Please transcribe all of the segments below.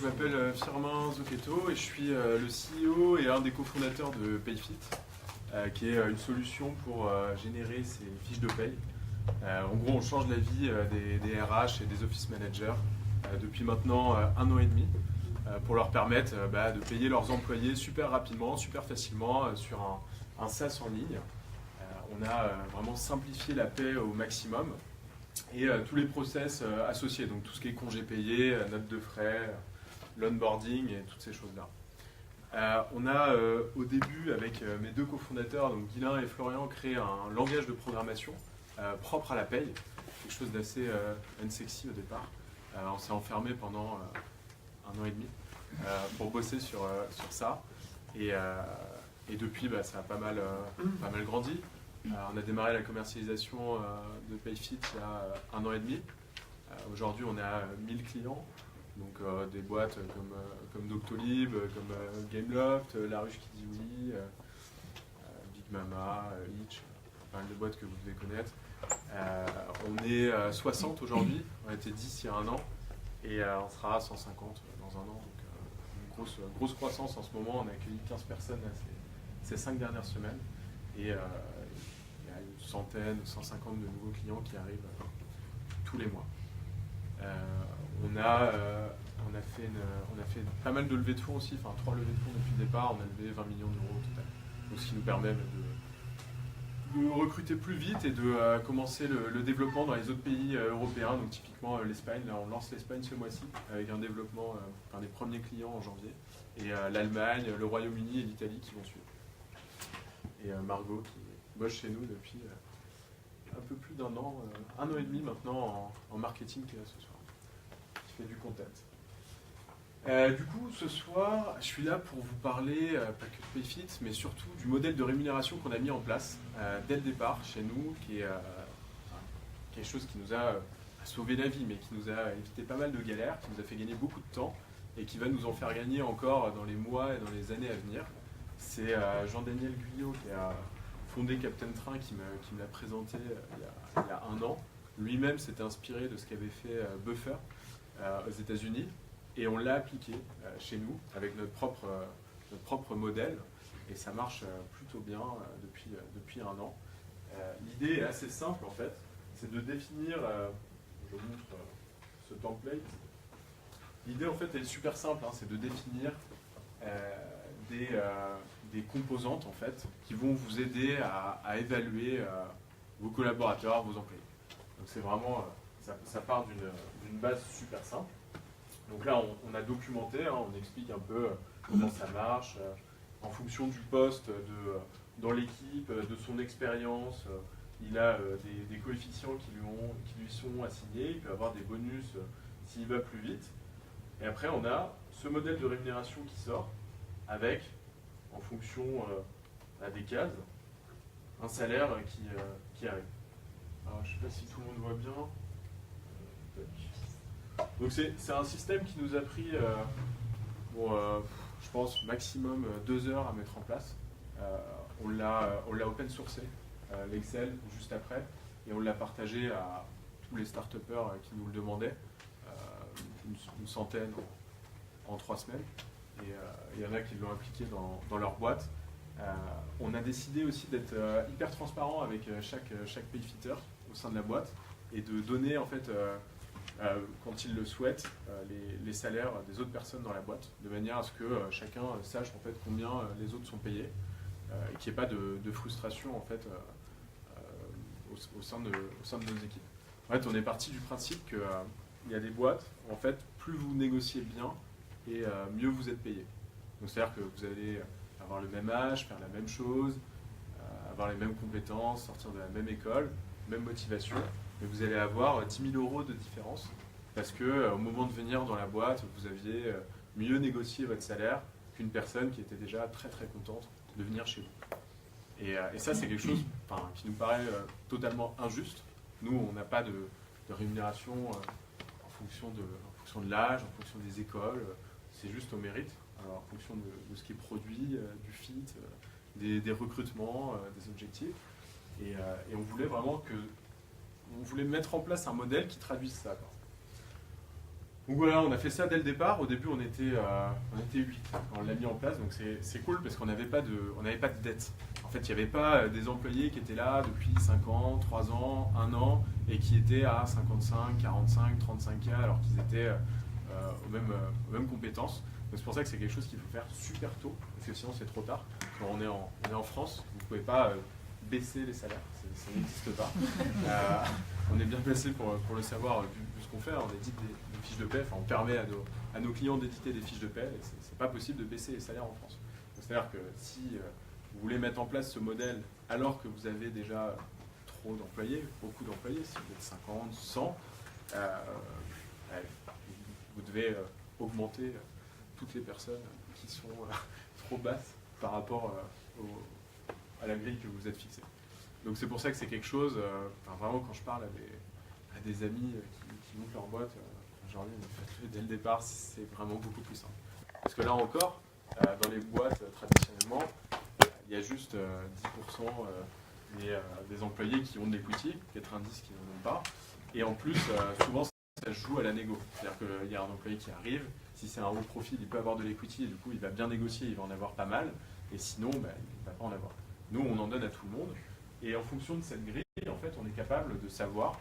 m'appelle Firmin Zocchetto et je suis le CEO et un des cofondateurs de Payfit, qui est une solution pour générer ses fiches de paye. En gros, on change la vie des RH et des office managers depuis maintenant 1 an et demi pour leur permettre de payer leurs employés super rapidement, super facilement sur un SaaS en ligne. On a vraiment simplifié la paie au maximum et tous les process associés, donc tout ce qui est congés payés, notes de frais, l'onboarding et toutes ces choses-là. On a au début, avec mes deux cofondateurs, donc Guilain et Florian, créé un langage de programmation propre à la paye, quelque chose d'assez unsexy au départ. On s'est enfermé pendant 1 an et demi pour bosser sur ça. Et depuis, ça a pas mal grandi. On a démarré la commercialisation de Payfit il y a 1 an et demi. Aujourd'hui, on est à 1000 clients. Donc des boîtes comme Doctolib, comme Gameloft, La Ruche qui dit oui, Big Mama, Itch, pas mal de boîtes que vous devez connaître. On est 60 aujourd'hui, on était 10 il y a 1 an, et on sera à 150 dans 1 an. Donc une grosse croissance en ce moment. On a accueilli 15 personnes ces 5 dernières semaines, et il y a une centaine, 150 de nouveaux clients qui arrivent tous les mois. On a fait pas mal de levées de fonds aussi, enfin 3 levées de fonds depuis le départ. On a levé 20 millions d'euros au total. Donc, ce qui nous permet de recruter plus vite et de commencer le développement dans les autres pays européens. Donc typiquement l'Espagne, là on lance l'Espagne ce mois-ci avec un développement, des premiers clients en janvier. Et l'Allemagne, le Royaume-Uni et l'Italie qui vont suivre. Et Margot qui bosse chez nous depuis un peu plus d'1 an, 1 an et demi maintenant en marketing ce soir, qui fait du content. Du coup, ce soir, je suis là pour vous parler, pas que de Payfit, mais surtout du modèle de rémunération qu'on a mis en place dès le départ chez nous, qui est quelque chose qui nous a sauvé la vie, mais qui nous a évité pas mal de galères, qui nous a fait gagner beaucoup de temps, et qui va nous en faire gagner encore dans les mois et dans les années à venir. C'est Jean-Daniel Guyot qui a fondé Captain Train qui me l'a présenté il y a 1 an. Lui-même s'était inspiré de ce qu'avait fait Buffer aux États-Unis. Et on l'a appliqué chez nous avec notre propre modèle, et ça marche plutôt bien depuis 1 an. L'idée est assez simple en fait, c'est de définir, je vous montre ce template. L'idée en fait elle est super simple, c'est de définir des composantes en fait qui vont vous aider à évaluer vos collaborateurs, vos employés. Donc c'est vraiment, ça part d'une base super simple. Donc là, on a documenté, on explique un peu comment ça marche, en fonction du poste dans l'équipe, de son expérience. Il a des coefficients qui lui sont assignés, il peut avoir des bonus s'il va plus vite. Et après, on a ce modèle de rémunération qui sort, avec, en fonction des cases, un salaire qui arrive. Alors, je ne sais pas si tout le monde voit bien. Donc c'est un système qui nous a pris, je pense, maximum 2 heures à mettre en place. On l'a open sourcé, l'Excel, juste après, et on l'a partagé à tous les start-upers qui nous le demandaient, une centaine en 3 semaines. Et il y en a qui l'ont appliqué dans leur boîte. On a décidé aussi d'être hyper transparent avec chaque payfitter au sein de la boîte, et de donner en fait quand ils le souhaitent, les salaires des autres personnes dans la boîte, de manière à ce que chacun sache en fait combien les autres sont payés, et qu'il n'y ait pas de frustration en fait au sein de nos équipes. En fait, on est parti du principe qu'il y a des boîtes où en fait plus vous négociez bien et mieux vous êtes payé. Donc c'est-à-dire que vous allez avoir le même âge, faire la même chose, avoir les mêmes compétences, sortir de la même école, même motivation. Mais vous allez avoir 10 000 euros de différence parce qu'au moment de venir dans la boîte, vous aviez mieux négocié votre salaire qu'une personne qui était déjà très très contente de venir chez vous. Et ça, c'est quelque chose qui nous paraît totalement injuste. Nous, on n'a pas de rémunération en fonction de l'âge, en fonction des écoles, c'est juste au mérite, en fonction de ce qui est produit, du fit, des recrutements, des objectifs. Et on voulait vraiment on voulait mettre en place un modèle qui traduise ça. Donc voilà, on a fait ça dès le départ. Au début, on était 8 quand on l'a mis en place. Donc c'est cool parce qu'on n'avait pas de dette. En fait, il n'y avait pas des employés qui étaient là depuis 5 ans, 3 ans, 1 an et qui étaient à 55, 45, 35K alors qu'ils étaient aux mêmes compétences. Donc c'est pour ça que c'est quelque chose qu'il faut faire super tôt parce que sinon c'est trop tard. Quand on est en France, vous ne pouvez pas baisser les salaires, ça n'existe pas. On est bien placé pour le savoir vu ce qu'on fait. On édite des fiches de paie, on permet à nos clients d'éditer des fiches de paie et c'est pas possible de baisser les salaires en France. C'est-à-dire que si vous voulez mettre en place ce modèle alors que vous avez déjà trop d'employés, beaucoup d'employés, si vous êtes 50, 100, vous devez augmenter toutes les personnes qui sont trop basses par rapport à la grille que vous êtes fixée. Donc c'est pour ça que c'est quelque chose, vraiment quand je parle à des amis qui montent leur boîte, je leur dis faites-le dès le départ, c'est vraiment beaucoup plus simple. Parce que là encore, dans les boîtes traditionnellement, il y a juste 10% des employés qui ont de l'equity, 90 qui n'en ont pas. Et en plus, souvent, ça se joue à la négo. C'est-à-dire qu'il y a un employé qui arrive, si c'est un haut profil, il peut avoir de l'equity et du coup, il va bien négocier, il va en avoir pas mal. Et sinon, il ne va pas en avoir. Nous, on en donne à tout le monde. Et en fonction de cette grille, en fait, on est capable de savoir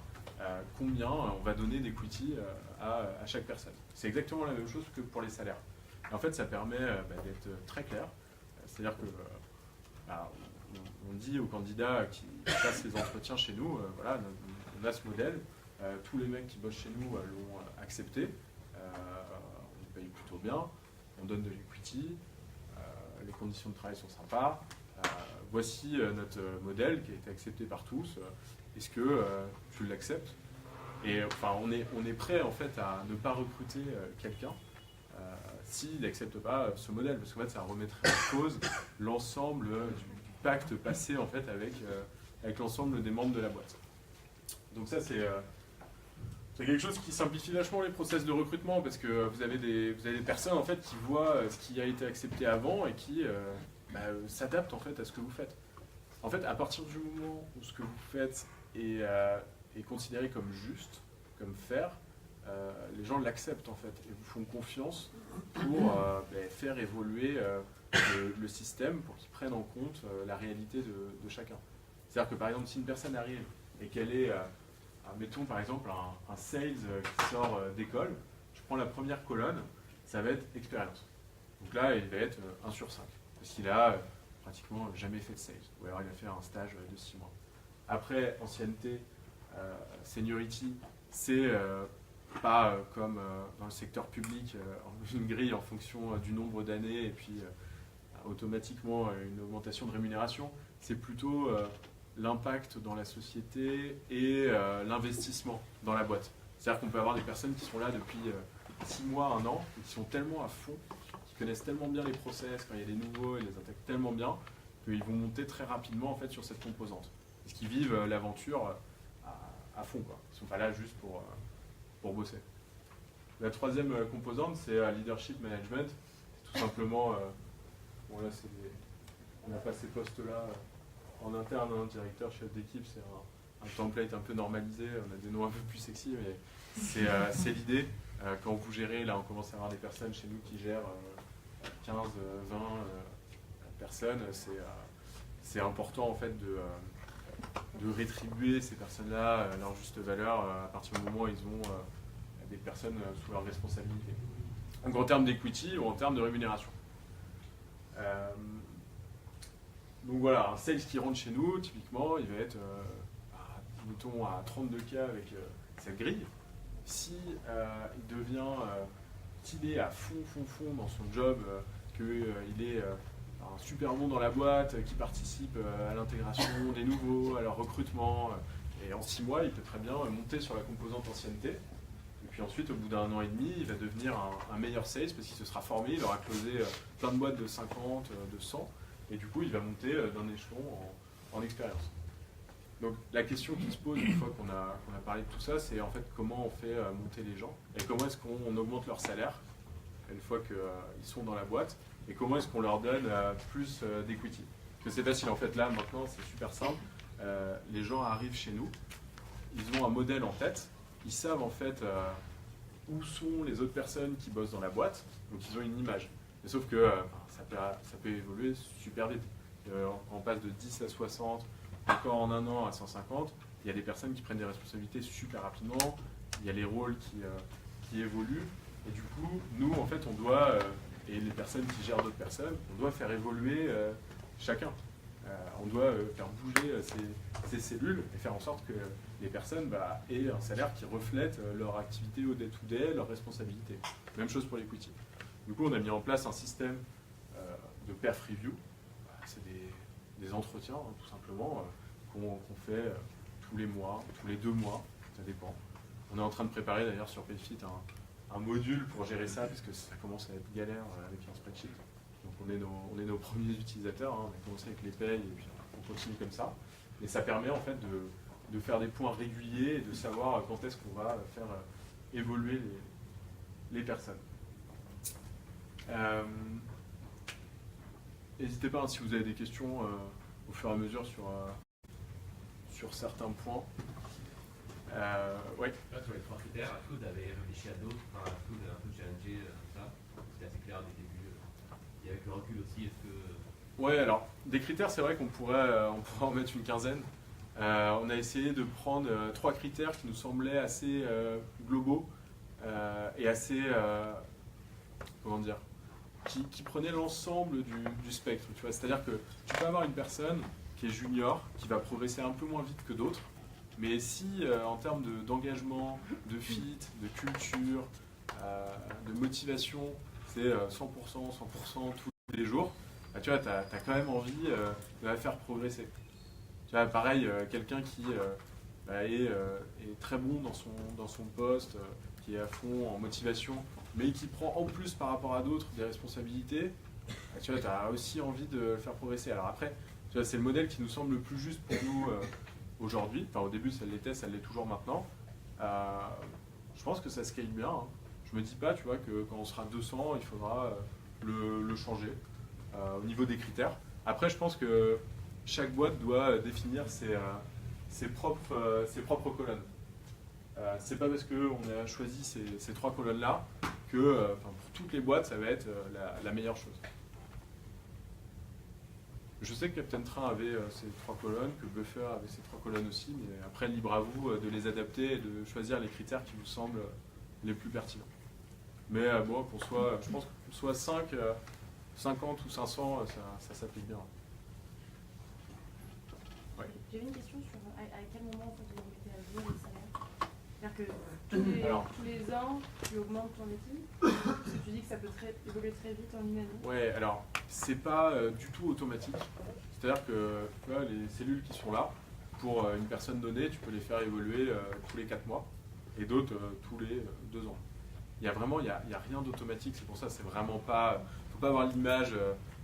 combien on va donner d'equity à chaque personne. C'est exactement la même chose que pour les salaires. Et en fait, ça permet d'être très clair. C'est-à-dire que on dit aux candidats qui passent les entretiens chez nous, voilà, on a ce modèle, tous les mecs qui bossent chez nous l'ont accepté, on paye plutôt bien, on donne de l'equity, les conditions de travail sont sympas, voici notre modèle qui a été accepté par tous, est-ce que tu l'acceptes? Et enfin, on est prêt en fait à ne pas recruter quelqu'un s'il n'accepte pas ce modèle, parce qu'en fait ça remettrait en cause l'ensemble du pacte passé en fait avec l'ensemble des membres de la boîte. Donc ça c'est quelque chose qui simplifie vachement les process de recrutement, parce que vous avez des personnes en fait qui voient ce qui a été accepté avant et qui s'adaptent en fait à ce que vous faites. En fait, à partir du moment où ce que vous faites est considéré comme juste, comme fair, les gens l'acceptent en fait et vous font confiance pour faire évoluer le système pour qu'ils prennent en compte la réalité de chacun. C'est-à-dire que par exemple, si une personne arrive et qu'elle est, mettons par exemple un sales qui sort d'école, je prends la première colonne, ça va être expérience. Donc là, il va être 1 sur 5, parce qu'il a pratiquement jamais fait de sales, ou alors il a fait un stage de 6 mois. Après, ancienneté, seniority, c'est pas comme dans le secteur public, une grille en fonction du nombre d'années et puis automatiquement une augmentation de rémunération. C'est plutôt l'impact dans la société et l'investissement dans la boîte. C'est-à-dire qu'on peut avoir des personnes qui sont là depuis 6 mois, 1 an, et qui sont tellement à fond, qui connaissent tellement bien les process, quand il y a des nouveaux, ils les intègrent tellement bien, qu'ils vont monter très rapidement en fait, sur cette composante. Parce qu'ils vivent l'aventure à fond, quoi. Ils ne sont pas là juste pour bosser. La troisième composante, c'est leadership management. C'est tout simplement, bon là, on n'a pas ces postes-là en interne, hein, directeur, chef d'équipe, c'est un template un peu normalisé, on a des noms un peu plus sexy, mais c'est l'idée. Quand vous gérez, là on commence à avoir des personnes chez nous qui gèrent 15, 20 personnes, c'est important en fait de rétribuer ces personnes-là à leur juste valeur à partir du moment où ils ont des personnes sous leur responsabilité. Donc en termes d'equity ou en termes de rémunération. Donc voilà, un sales qui rentre chez nous, typiquement, il va être mettons à 32K avec cette grille. Si il devient qu'il est à fond dans son job, qu'il est un super bon dans la boîte, qui participe à l'intégration des nouveaux, à leur recrutement, et en 6 mois, il peut très bien monter sur la composante ancienneté. Et puis ensuite, au bout d'1 an et demi, il va devenir un meilleur sales parce qu'il se sera formé, il aura closé plein de boîtes de 50, de 100, et du coup, il va monter d'un échelon en expérience. Donc la question qui se pose une fois qu'on a parlé de tout ça, c'est en fait comment on fait monter les gens et comment est-ce qu'on augmente leur salaire une fois qu'ils sont dans la boîte et comment est-ce qu'on leur donne plus d'equity. Parce que c'est facile en fait là maintenant, c'est super simple. Les gens arrivent chez nous, ils ont un modèle en tête, ils savent en fait où sont les autres personnes qui bossent dans la boîte, donc ils ont une image. Mais sauf que ça peut évoluer super vite. On passe de 10 à 60, encore en un an à 150. Il y a des personnes qui prennent des responsabilités super rapidement, il y a les rôles qui évoluent, et du coup, nous, en fait, on doit, et les personnes qui gèrent d'autres personnes, on doit faire évoluer chacun. On doit faire bouger ces cellules et faire en sorte que les personnes aient un salaire qui reflète leur activité au day-to-day, leurs responsabilités. Même chose pour l'equity. Du coup, on a mis en place un système de perf review. C'est des entretiens, hein, tout simplement, qu'on fait tous les mois, tous les 2 mois, ça dépend. On est en train de préparer d'ailleurs sur Payfit un module pour gérer ça, parce que ça commence à être galère avec un spreadsheet. Donc on est nos premiers utilisateurs, hein. On a commencé avec les payes et puis on continue comme ça. Et ça permet en fait de faire des points réguliers et de savoir quand est-ce qu'on va faire évoluer les personnes. N'hésitez pas, hein, si vous avez des questions au fur et à mesure sur certains points. Ouais. Là, sur les 3 critères, est-ce que vous avez réfléchi à d'autres, est-ce que vous avez un peu challengé ça? C'était assez clair dès le début. Et avec le recul aussi, est-ce que... Ouais, alors, des critères, c'est vrai qu'on pourrait en mettre une quinzaine. On a essayé de prendre 3 critères qui nous semblaient assez globaux et assez, comment dire, qui prenaient l'ensemble du spectre. Tu vois, c'est-à-dire que tu peux avoir une personne qui est junior, qui va progresser un peu moins vite que d'autres, mais si en termes d'engagement, de fit, de culture, de motivation, c'est 100%, 100% tous les jours, tu vois, tu as quand même envie de la faire progresser. Tu vois, pareil, quelqu'un qui est très bon dans son poste, qui est à fond en motivation, mais qui prend en plus par rapport à d'autres des responsabilités, tu vois, tu as aussi envie de le faire progresser. Alors après, tu vois, c'est le modèle qui nous semble le plus juste pour nous aujourd'hui. Enfin, au début, ça l'est toujours maintenant. Je pense que ça scale bien. Hein. Je me dis pas, tu vois, que quand on sera 200, il faudra le changer au niveau des critères. Après, je pense que chaque boîte doit définir ses propres colonnes. C'est pas parce qu'on a choisi ces 3 colonnes-là que pour toutes les boîtes, ça va être la meilleure chose. Je sais que Captain Train avait ces 3 colonnes, que Buffer avait ces 3 colonnes aussi, mais après, libre à vous de les adapter et de choisir les critères qui vous semblent les plus pertinents. Mais bon, je pense que pour soit 5, 50 ou 500, ça s'applique bien. Ouais. J'avais une question sur à quel moment en fait, vous mettez à jour les salaires. C'est-à-dire que tous les ans, tu augmentes ton équipe, parce que tu dis que ça peut évoluer très vite en une année. Ouais, alors, c'est pas du tout automatique. C'est-à-dire que tu vois, les cellules qui sont là, pour une personne donnée, tu peux les faire évoluer tous les 4 mois, et d'autres tous les 2 ans. Il y a rien d'automatique, c'est pour ça, c'est vraiment pas... faut pas avoir l'image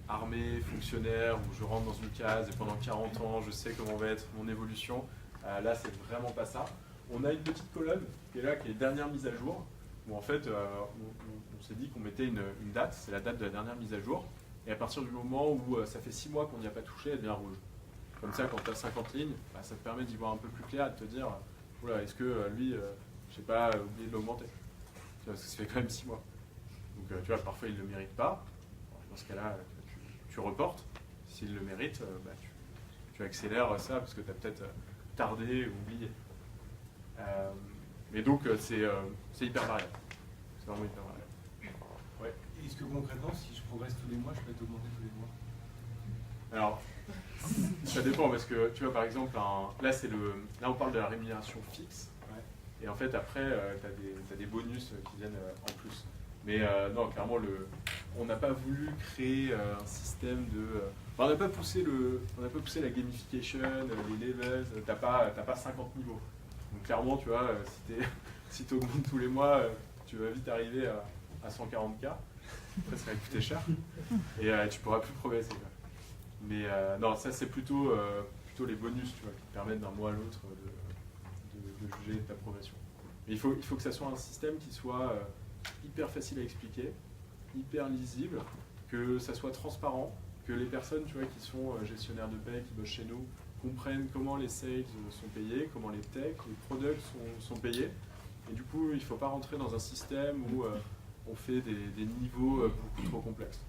armée, fonctionnaire, où je rentre dans une case et pendant 40 ans, je sais comment va être mon évolution. Là, c'est vraiment pas ça. On a une petite colonne qui est là, qui est dernière mise à jour, où en fait, on s'est dit qu'on mettait une date, c'est la date de la dernière mise à jour, et à partir du moment où ça fait 6 mois qu'on n'y a pas touché, elle devient rouge. Comme ça, quand tu as 50 lignes, ça te permet d'y voir un peu plus clair et de te dire, oula, est-ce que lui, je sais pas, oublié de l'augmenter, parce que ça fait quand même 6 mois. Donc tu vois, parfois il ne le mérite pas. Dans ce cas-là, tu reportes. S'il le mérite, tu accélères ça parce que tu as peut-être tardé ou oublié. Mais donc c'est hyper variable. C'est vraiment hyper variable. Ouais. Est-ce que concrètement, si je progresse tous les mois, je peux être augmenté tous les mois? Alors, ça dépend parce que tu vois par exemple, là on parle de la rémunération fixe. Et en fait, après, tu as des bonus qui viennent en plus. Mais non, clairement, on n'a pas voulu créer un système de... on n'a pas poussé la gamification, les levels, tu n'as pas 50 niveaux. Donc clairement, tu vois, si tu augmentes tous les mois, tu vas vite arriver à 140K. Après, ça va coûter cher. Et tu ne pourras plus progresser. Quoi. Mais non, ça, c'est plutôt les bonus, tu vois, qui te permettent d'un mois à l'autre de juger ta progression. Mais il faut que ça soit un système qui soit hyper facile à expliquer, hyper lisible, que ça soit transparent, que les personnes tu vois, qui sont gestionnaires de paie, qui bossent chez nous, comprennent comment les sales sont payés, comment les techs, les products sont payés, Et du coup, il ne faut pas rentrer dans un système où on fait des niveaux beaucoup trop complexes.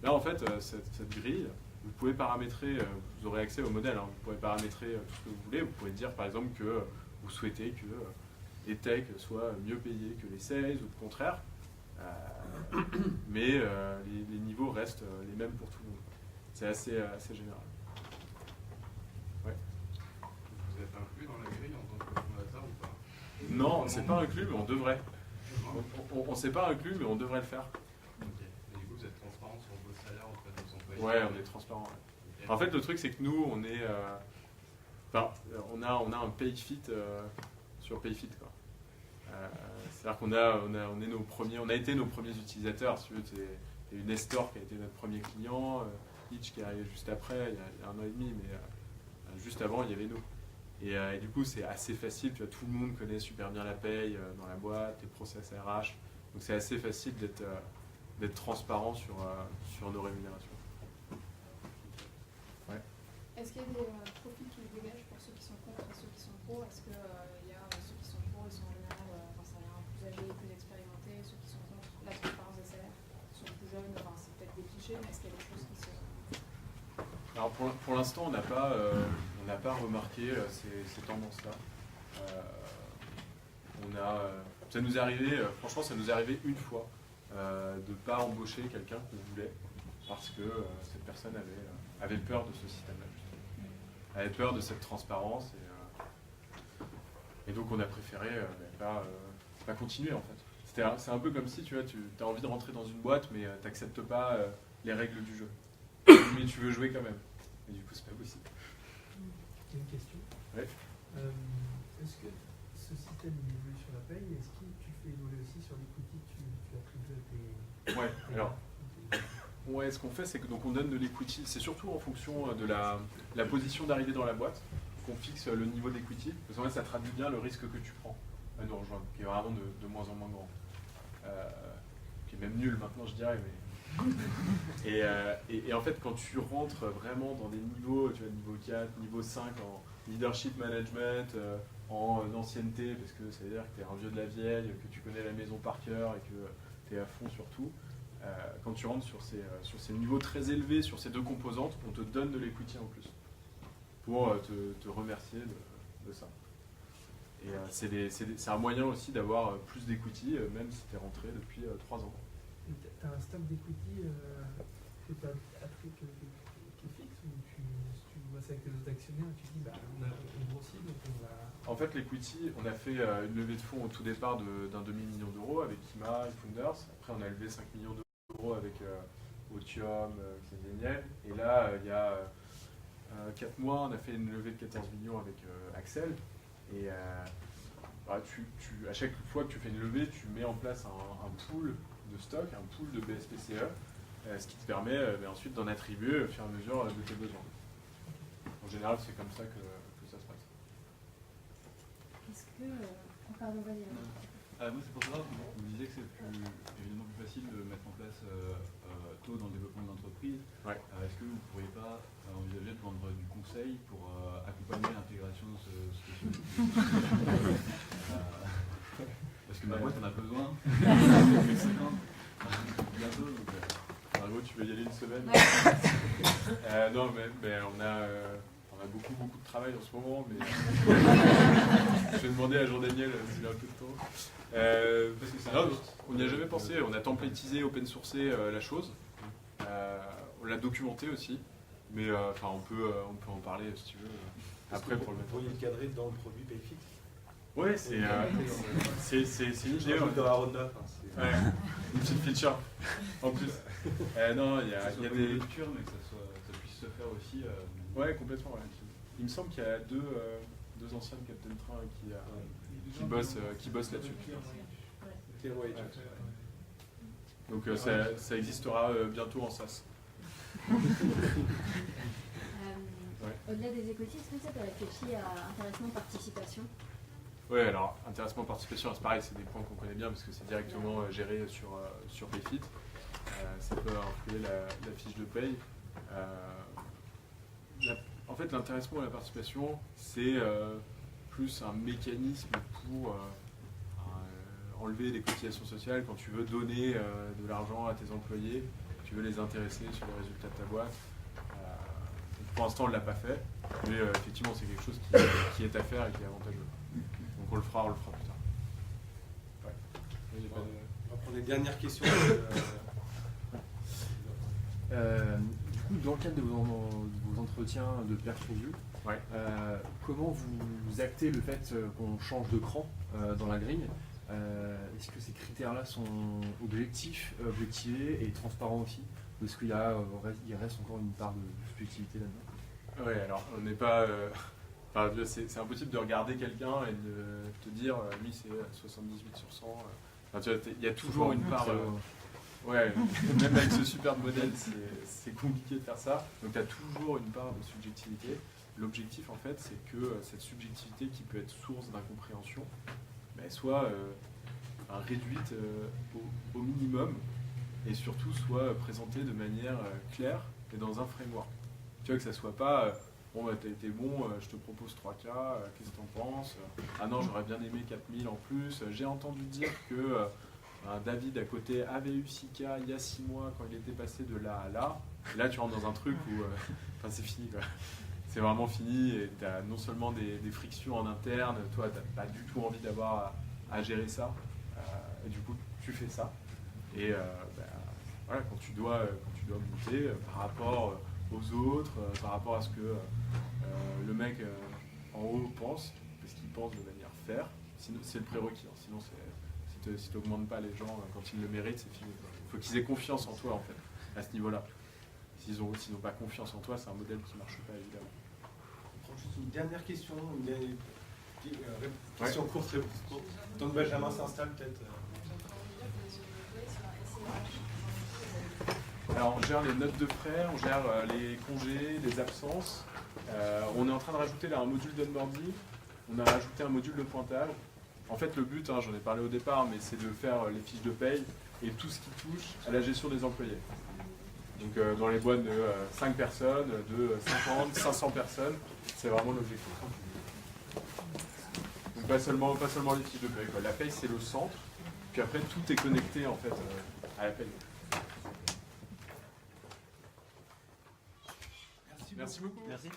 Là, en fait, cette grille, vous pouvez paramétrer, vous aurez accès au modèle, hein, vous pouvez paramétrer tout ce que vous voulez. Vous pouvez dire, par exemple, que vous souhaitez que les techs soient mieux payés que les sales ou le contraire. Mais les niveaux restent les mêmes pour tout le monde. C'est assez général. Ouais. Vous êtes inclus dans la grille en tant que fondateur ou pas? Non, c'est pas inclus, mais on devrait. On s'est pas inclus, mais on devrait le faire. Ok. Et du coup, vous êtes transparent sur vos salaires auprès de vos employés? Ouais, on est transparent. Ouais. En fait, le truc, c'est que nous, on est... on a un PayFit sur PayFit, quoi. C'est-à-dire qu'on on est nos premiers, on a été nos premiers utilisateurs. Si tu veux, il y a eu Nestor qui a été notre premier client, Hitch qui est arrivé juste après, il y a 1 an et demi, mais juste avant, il y avait nous. Et du coup, c'est assez facile. Tu vois, tout le monde connaît super bien la paye dans la boîte, les process RH. Donc, c'est assez facile d'être transparent sur nos rémunérations. Ouais. Est-ce qu'il y a des profils qui se dégagent pour ceux qui sont contre et ceux qui sont pro? Est-ce qu'il y a ceux qui sont pro, ils sont en général plus âgés, plus expérimentés, ceux qui sont contre la transparence des salaires sont plus jeunes, c'est peut-être des clichés, mais est-ce qu'il y a des choses qui se... Alors pour l'instant, on n'a pas remarqué ces tendances-là. Ça nous est arrivé, franchement, ça nous est arrivé une fois de ne pas embaucher quelqu'un qu'on voulait parce que cette personne avait peur de ce système-là. Elle avait peur de cette transparence et donc on a préféré pas continuer en fait. C'est un peu comme si tu as envie de rentrer dans une boîte mais tu n'acceptes pas les règles du jeu. Mais tu veux jouer quand même. Et du coup, c'est pas possible. Il y a une question. Ouais. Est-ce que ce système évolue sur la paye? Est-ce que tu fais évoluer aussi sur l'equity que tu attribues à tes... Ouais, alors. Ouais, ce qu'on fait, c'est que donc on donne de l'equity. C'est surtout en fonction de la position d'arrivée dans la boîte qu'on fixe le niveau d'equity. Parce qu'en fait, ça traduit bien le risque que tu prends à nous rejoindre, qui est vraiment de moins en moins grand. Qui est même nul maintenant, je dirais, mais. Et en fait, quand tu rentres vraiment dans des niveaux, tu vois, niveau 4, niveau 5 en leadership management, en ancienneté, parce que ça veut dire que tu es un vieux de la vieille, que tu connais la maison par cœur et que tu es à fond sur tout, quand tu rentres sur ces niveaux très élevés, sur ces deux composantes, on te donne de l'equity en plus pour te remercier de ça. Et c'est un moyen aussi d'avoir plus d'equity, même si tu es rentré depuis 3 ans. Tu as un stock d'equity que tu as qui est fixe ou tu vois ça avec tes autres actionnaires et tu dis on grossit donc on va... En fait, l'equity, on a fait une levée de fonds au tout départ d'un demi-million d'euros avec Kima et Founders. Après, on a levé 5 millions d'euros avec Otium, Xavier. Et là, il y a 4 mois, on a fait une levée de 14 millions avec Axel. Et à chaque fois que tu fais une levée, tu mets en place un pool de stock, un pool de BSPCE, ce qui te permet ensuite d'en attribuer au fur et à mesure de tes besoins. En général, c'est comme ça que ça se passe. Est-ce que... pardon, vas-y. Moi, c'est pour savoir, vous disiez que c'est évidemment plus facile de mettre en place tôt dans le développement de l'entreprise. Ouais. Est-ce que vous ne pourriez pas envisager de vendre du conseil pour accompagner l'intégration de ce parce que ma boîte en a besoin. Bientôt. Donc, Margot, tu veux y aller une semaine? Non, mais on a beaucoup de travail en ce moment, mais je vais demander à Jean-Daniel s'il a un peu de temps. Parce que non, on n'y a jamais pensé. On a templatisé, open sourcé la chose. On l'a documenté aussi, mais on peut en parler si tu veux. Après, pour le mettre. Vous pourriez le cadrer dans le produit PayFit? Ouais, c'est une idée. Ouais. Une petite feature en plus. Non, il y a des lectures, mais que ça puisse se faire aussi. Ouais, complètement. Ouais. Il me semble qu'il y a deux anciens de Captain Train qui bossent là-dessus. Donc ça existera bientôt en SaaS. Au-delà des equity, est-ce que tu as réfléchi à intéressement participation? Oui, alors intéressement participation, c'est pareil, c'est des points qu'on connaît bien parce que c'est directement géré sur PayFit. Ça peut influer la fiche de paye. En fait, l'intéressement et la participation, c'est plus un mécanisme pour enlever des cotisations sociales, quand tu veux donner de l'argent à tes employés, tu veux les intéresser sur les résultats de ta boîte. Pour l'instant, on ne l'a pas fait, mais effectivement, c'est quelque chose qui est à faire et qui est avantageux. Donc on le fera plus tard. Ouais. On va prendre les dernières questions. Du coup, dans le cadre de vos entretiens de peer review, comment vous actez le fait qu'on change de cran dans la grille? Est-ce que ces critères-là sont objectivés et transparents aussi? Est-ce qu'il reste encore une part de subjectivité là-dedans? Oui, alors on n'est pas... c'est impossible de regarder quelqu'un et de te dire lui c'est 78 sur 100. Enfin, tu vois, il y a toujours une part... ouais, même avec ce superbe modèle, c'est compliqué de faire ça. Donc tu as toujours une part de subjectivité. L'objectif en fait, c'est que cette subjectivité qui peut être source d'incompréhension soit réduite au minimum et surtout soit présentée de manière claire et dans un framework. Tu vois, que ça soit pas bon, t'as été bon, je te propose 3K, qu'est-ce que t'en penses? Ah non, j'aurais bien aimé 4000 en plus. J'ai entendu dire que David à côté avait eu 6K il y a 6 mois quand il était passé de là à là. Et là, tu rentres dans un truc où c'est fini, quoi. C'est vraiment fini et tu as non seulement des frictions en interne, toi, tu n'as pas du tout envie d'avoir à gérer ça. Et du coup, tu fais ça. Et voilà, quand tu dois monter par rapport aux autres, par rapport à ce que le mec en haut pense, parce qu'il pense de manière faire, c'est le prérequis. Hein. Sinon, si tu n'augmentes pas les gens quand ils le méritent, c'est fini. Il faut qu'ils aient confiance en toi, en fait, à ce niveau-là. S'ils n'ont pas confiance en toi, c'est un modèle qui ne marche pas, évidemment. On prend juste une dernière question, question courte, réponse courte. Donc Benjamin s'installe peut-être. Alors on gère les notes de frais, on gère les congés, les absences. On est en train de rajouter là un module d'onboarding. On a rajouté un module de pointage. En fait, le but, j'en ai parlé au départ, mais c'est de faire les fiches de paye et tout ce qui touche à la gestion des employés. Donc dans les boîtes de 5 personnes, de 50, 500 personnes, c'est vraiment l'objectif. Donc pas seulement les fiches de paye, quoi. La paye c'est le centre, puis après tout est connecté en fait à la paye. Merci beaucoup. Merci.